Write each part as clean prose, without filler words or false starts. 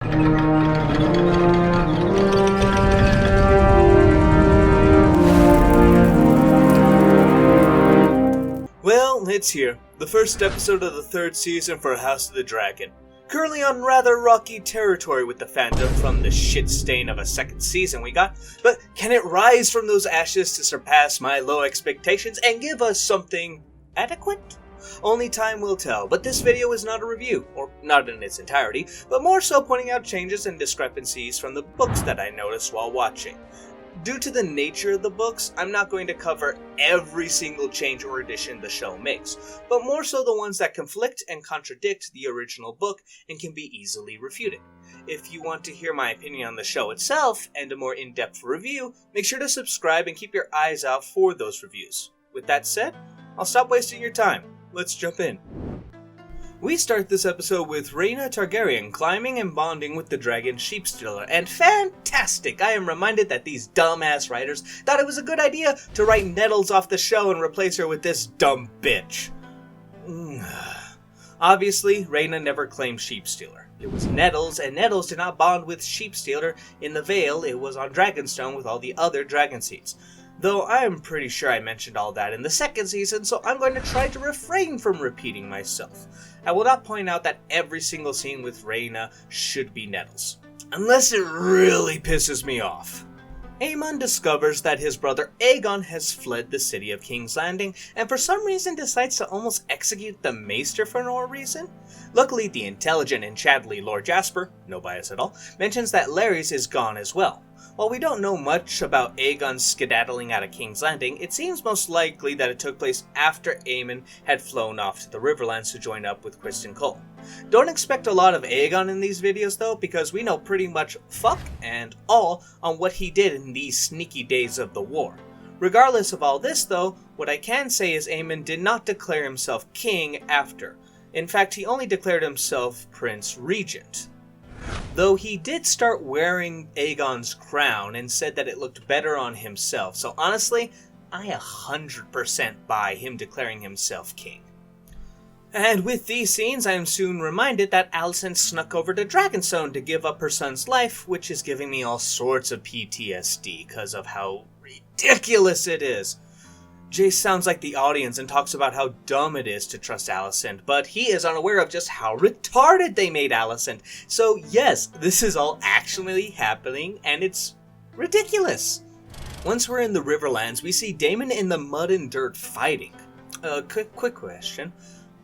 Well, it's here. The first episode of the third season for House of the Dragon. Currently on rather rocky territory with the fandom from the shit stain of a second season we got, but can it rise from those ashes to surpass my low expectations and give us something adequate? Only time will tell, but this video is not a review, or not in its entirety, but more so pointing out changes and discrepancies from the books that I noticed while watching. Due to the nature of the books, I'm not going to cover every single change or addition the show makes, but more so the ones that conflict and contradict the original book and can be easily refuted. If you want to hear my opinion on the show itself and a more in-depth review, make sure to subscribe and keep your eyes out for those reviews. With that said, I'll stop wasting your time. Let's jump in. We start this episode with Rhaena Targaryen climbing and bonding with the dragon Sheepstealer, and fantastic! I am reminded that these dumbass writers thought it was a good idea to write Nettles off the show and replace her with this dumb bitch. Obviously, Rhaena never claimed Sheepstealer. It was Nettles, and Nettles did not bond with Sheepstealer in the Vale. It was on Dragonstone with all the other Dragonseeds. Though I am pretty sure I mentioned all that in the second season, so I'm going to try to refrain from repeating myself. I will not point out that every single scene with Rhaena should be Nettles, unless it really pisses me off. Aemon discovers that his brother Aegon has fled the city of King's Landing, and for some reason decides to almost execute the Maester for no reason. Luckily, the intelligent and chatty Lord Jasper, no bias at all, mentions that Larys is gone as well. While we don't know much about Aegon skedaddling out of King's Landing, it seems most likely that it took place after Aemon had flown off to the Riverlands to join up with Criston Cole. Don't expect a lot of Aegon in these videos though, because we know pretty much fuck and all on what he did in these sneaky days of the war. Regardless of all this though, what I can say is Aemon did not declare himself king after. In fact, he only declared himself Prince Regent. Though he did start wearing Aegon's crown and said that it looked better on himself, so honestly, I 100% buy him declaring himself king. And with these scenes, I am soon reminded that Alicent snuck over to Dragonstone to give up her son's life, which is giving me all sorts of PTSD because of how ridiculous it is. Jace sounds like the audience and talks about how dumb it is to trust Alicent, but he is unaware of just how retarded they made Alicent. So yes, this is all actually happening, and it's ridiculous. Once we're in the Riverlands, we see Daemon in the mud and dirt fighting. Quick question.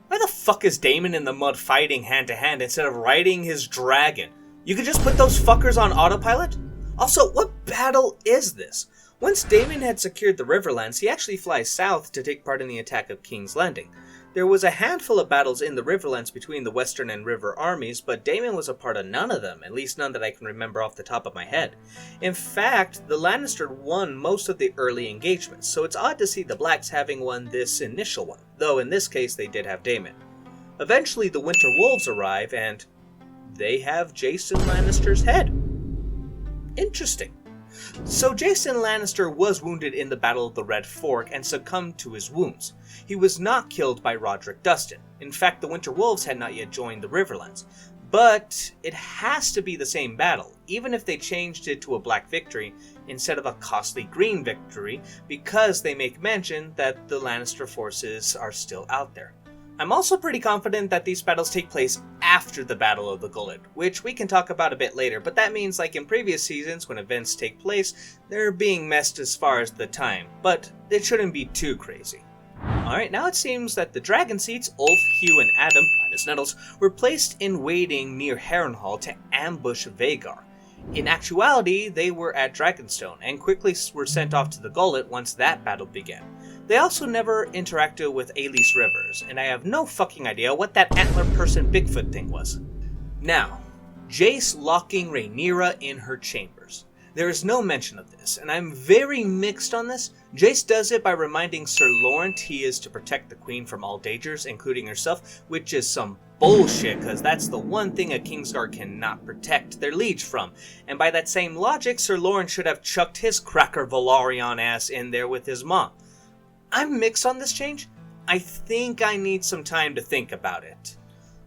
Why the fuck is Daemon in the mud fighting hand to hand instead of riding his dragon? You could just put those fuckers on autopilot? Also, what battle is this? Once Daemon had secured the Riverlands, he actually flies south to take part in the attack of King's Landing. There was a handful of battles in the Riverlands between the Western and River armies, but Daemon was a part of none of them, at least none that I can remember off the top of my head. In fact, the Lannisters won most of the early engagements, so it's odd to see the Blacks having won this initial one, though in this case they did have Daemon. Eventually the Winter Wolves arrive, and they have Jason Lannister's head. Interesting. So Jason Lannister was wounded in the Battle of the Red Fork and succumbed to his wounds. He was not killed by Roderick Dustin. In fact, the Winter Wolves had not yet joined the Riverlands. But it has to be the same battle, even if they changed it to a black victory instead of a costly green victory, because they make mention that the Lannister forces are still out there. I'm also pretty confident that these battles take place after the Battle of the Gullet, which we can talk about a bit later, but that means like in previous seasons when events take place, they're being messed as far as the time, but it shouldn't be too crazy. Alright, now it seems that the Dragonseeds, Ulf, Hugh, and Adam, minus Nettles, were placed in waiting near Harrenhal to ambush Vhagar. In actuality, they were at Dragonstone, and quickly were sent off to the Gullet once that battle began. They also never interacted with Aelys Rivers, and I have no fucking idea what that antler person Bigfoot thing was. Now, Jace locking Rhaenyra in her chambers. There is no mention of this, and I'm very mixed on this. Jace does it by reminding Sir Laurent he is to protect the queen from all dangers, including herself, which is some bullshit, because that's the one thing a Kingsguard cannot protect their liege from. And by that same logic, Sir Laurent should have chucked his cracker Velaryon ass in there with his mom. I'm mixed on this change. I think I need some time to think about it.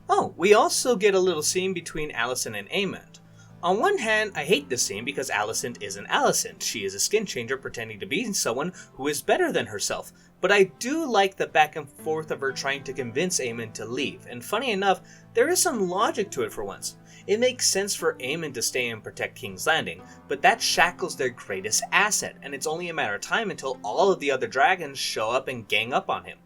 Oh, we also get a little scene between Alicent and Aemond. On one hand, I hate this scene because Alicent isn't Alicent. She is a skin changer pretending to be someone who is better than herself. But I do like the back and forth of her trying to convince Aemond to leave, and funny enough, there is some logic to it for once. It makes sense for Aemond to stay and protect King's Landing, but that shackles their greatest asset, and it's only a matter of time until all of the other dragons show up and gang up on him.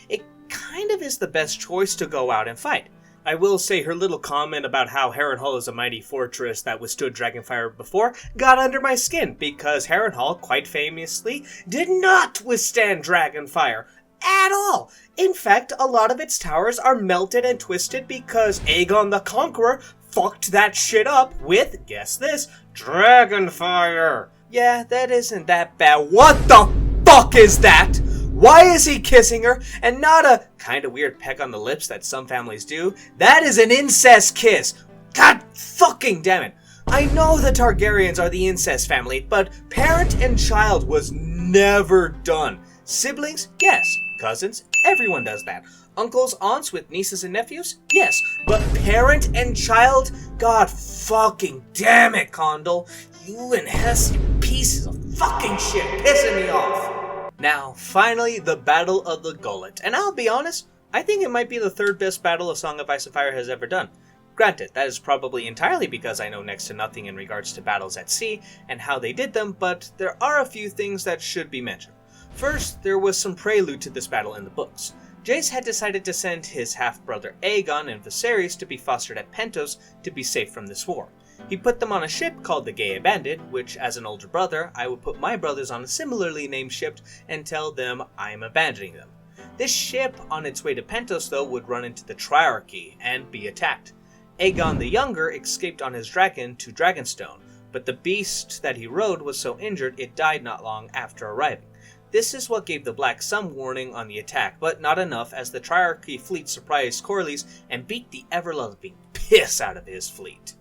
It kind of is the best choice to go out and fight. I will say her little comment about how Harrenhal is a mighty fortress that withstood Dragonfire before got under my skin, because Harrenhal, quite famously, did not withstand Dragonfire at all. In fact, a lot of its towers are melted and twisted because Aegon the Conqueror fucked that shit up with, guess this, Dragonfire. Yeah, that isn't that bad. What the fuck is that? Why is he kissing her, and not a kinda weird peck on the lips that some families do? That is an incest kiss! God fucking damn it! I know the Targaryens are the incest family, but parent and child was never done. Siblings? Yes. Cousins? Everyone does that. Uncles, aunts with nieces and nephews? Yes. But parent and child? God fucking damn it, Condal. You and Hess, you pieces of fucking shit, pissing me off. Now, finally, the Battle of the Gullet. And I'll be honest, I think it might be the third best battle A Song of Ice and Fire has ever done. Granted, that is probably entirely because I know next to nothing in regards to battles at sea and how they did them, but there are a few things that should be mentioned. First, there was some prelude to this battle in the books. Jace had decided to send his half-brother Aegon and Viserys to be fostered at Pentos to be safe from this war. He put them on a ship called the Gay Bandit, which, as an older brother, I would put my brothers on a similarly named ship and tell them I'm abandoning them. This ship, on its way to Pentos, though, would run into the Triarchy and be attacked. Aegon the Younger escaped on his dragon to Dragonstone, but the beast that he rode was so injured it died not long after arriving. This is what gave the Black some warning on the attack, but not enough, as the Triarchy fleet surprised Corlys and beat the ever-loving piss out of his fleet.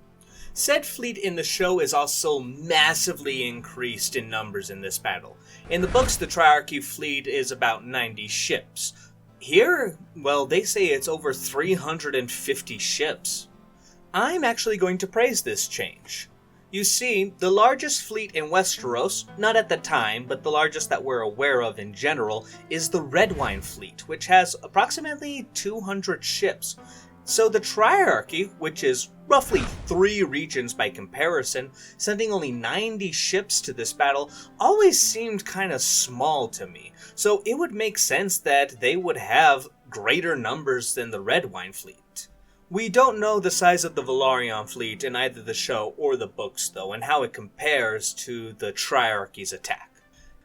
Said fleet in the show is also massively increased in numbers in this battle. In the books, the Triarchy fleet is about 90 ships. Here, well, they say it's over 350 ships. I'm actually going to praise this change. You see, the largest fleet in Westeros, not at the time, but the largest that we're aware of in general, is the Redwyne fleet, which has approximately 200 ships. So the Triarchy, which is roughly 3 regions by comparison, sending only 90 ships to this battle, always seemed kinda small to me. So it would make sense that they would have greater numbers than the Redwyne fleet. We don't know the size of the Velaryon fleet in either the show or the books, though, and how it compares to the Triarchy's attack.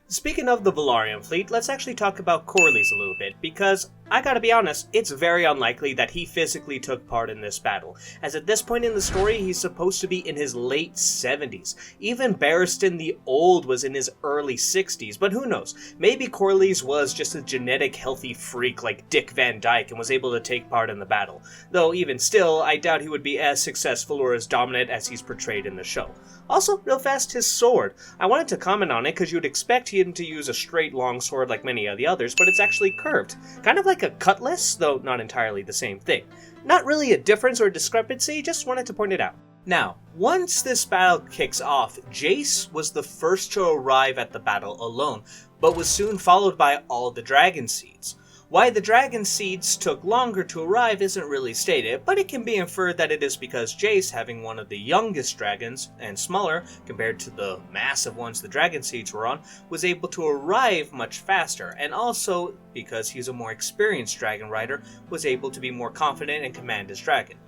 Speaking of the Velaryon fleet, let's actually talk about Corlys a little bit, because I gotta be honest, it's very unlikely that he physically took part in this battle, as at this point in the story he's supposed to be in his late 70s. Even Barristan the Old was in his early 60s, but who knows, maybe Corlys was just a genetic healthy freak like Dick Van Dyke and was able to take part in the battle, though even still, I doubt he would be as successful or as dominant as he's portrayed in the show. Also, real fast, his sword. I wanted to comment on it because you'd expect him to use a straight long sword like many of the others, but it's actually curved. Kind of like a cutlass, though not entirely the same thing. Not really a difference or discrepancy, just wanted to point it out. Now, once this battle kicks off, Jace was the first to arrive at the battle alone, but was soon followed by all the Dragonseeds. Why the Dragonseeds took longer to arrive isn't really stated, but it can be inferred that it is because Jace, having one of the youngest dragons, and smaller compared to the massive ones the Dragonseeds were on, was able to arrive much faster, and also because he's a more experienced dragon rider, was able to be more confident and command his dragon.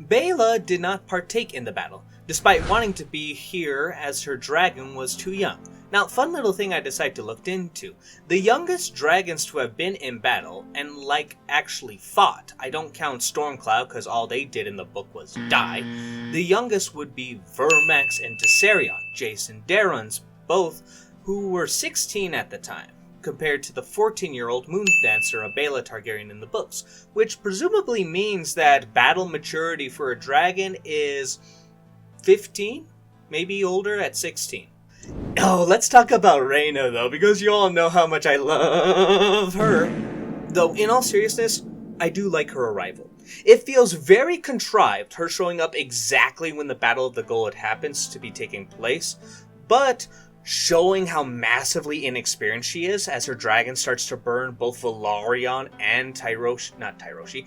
Baela did not partake in the battle, despite wanting to be here as her dragon was too young. Now, fun little thing I decided to look into. The youngest dragons to have been in battle, and actually fought, I don't count Stormcloud because all they did in the book was die, the youngest would be Vermax and Tessarion, Jace and Daeron's, both, who were 16 at the time, compared to the 14-year-old Moondancer Baela Targaryen in the books, which presumably means that battle maturity for a dragon is 15, maybe older at 16. Oh, let's talk about Rhaena, though, because you all know how much I love her. Though, in all seriousness, I do like her arrival. It feels very contrived, her showing up exactly when the Battle of the Gullet happens to be taking place, but showing how massively inexperienced she is as her dragon starts to burn both Velaryon and Triarchy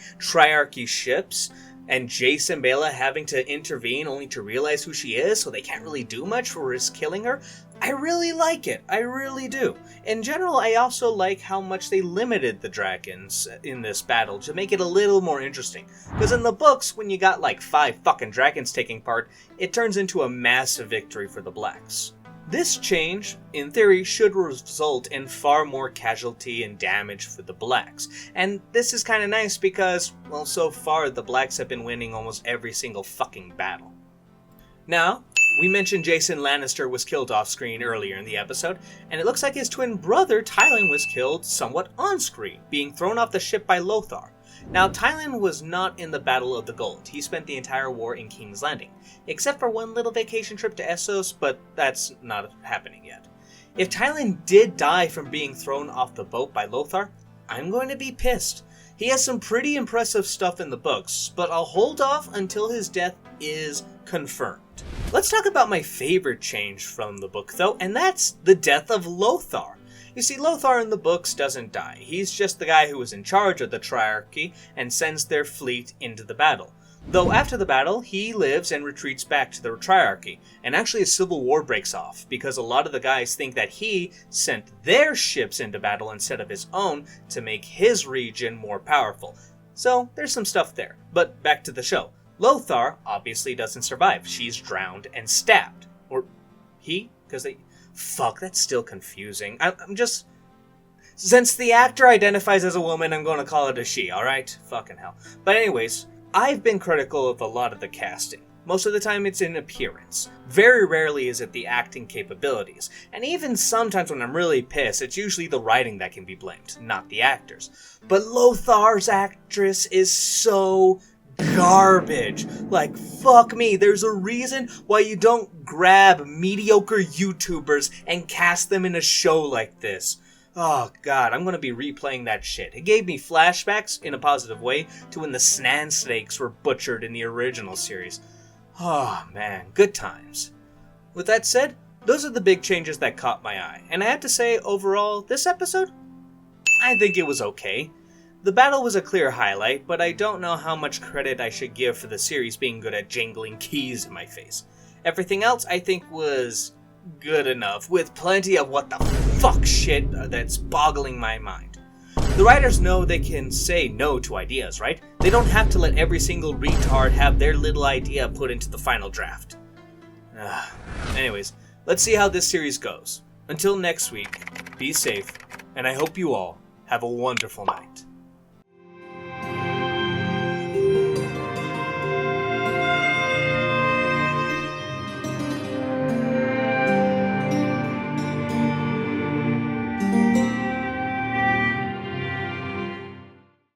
ships, and Jace and Bela having to intervene only to realize who she is, so they can't really do much for risk killing her. I really like it. I really do. In general, I also like how much they limited the dragons in this battle to make it a little more interesting. Because in the books, when you got like 5 fucking dragons taking part, it turns into a massive victory for the Blacks. This change, in theory, should result in far more casualty and damage for the Blacks. And this is kinda nice because, well, so far the Blacks have been winning almost every single fucking battle. Now, we mentioned Jason Lannister was killed off-screen earlier in the episode, and it looks like his twin brother Tylan was killed somewhat on-screen, being thrown off the ship by Lothar. Now, Tylan was not in the Battle of the Gullet. He spent the entire war in King's Landing, except for one little vacation trip to Essos, but that's not happening yet. If Tylan did die from being thrown off the boat by Lothar, I'm going to be pissed. He has some pretty impressive stuff in the books, but I'll hold off until his death is confirmed. Let's talk about my favorite change from the book, though, and that's the death of Lothar. You see, Lothar in the books doesn't die. He's just the guy who was in charge of the Triarchy and sends their fleet into the battle. Though after the battle, he lives and retreats back to the Triarchy, and actually a civil war breaks off, because a lot of the guys think that he sent their ships into battle instead of his own to make his region more powerful. So, there's some stuff there. But back to the show. Lothar obviously doesn't survive. She's drowned and stabbed. Or he? Because they... Fuck, that's still confusing. I'm just... Since the actor identifies as a woman, I'm going to call it a she, alright? Fucking hell. But anyways, I've been critical of a lot of the casting. Most of the time it's in appearance. Very rarely is it the acting capabilities. And even sometimes when I'm really pissed, it's usually the writing that can be blamed, not the actors. But Lothar's actress is so garbage. Like, fuck me, there's a reason why you don't grab mediocre YouTubers and cast them in a show like this. Oh god, I'm gonna be replaying that shit. It gave me flashbacks, in a positive way, to when the Snan snakes were butchered in the original series. Oh man, good times. With that said, those are the big changes that caught my eye, and I have to say, overall, this episode? I think it was okay. The battle was a clear highlight, but I don't know how much credit I should give for the series being good at jangling keys in my face. Everything else I think was good enough, with plenty of what the fuck shit that's boggling my mind. The writers know they can say no to ideas, right? They don't have to let every single retard have their little idea put into the final draft. Anyways, let's see how this series goes. Until next week, be safe, and I hope you all have a wonderful night.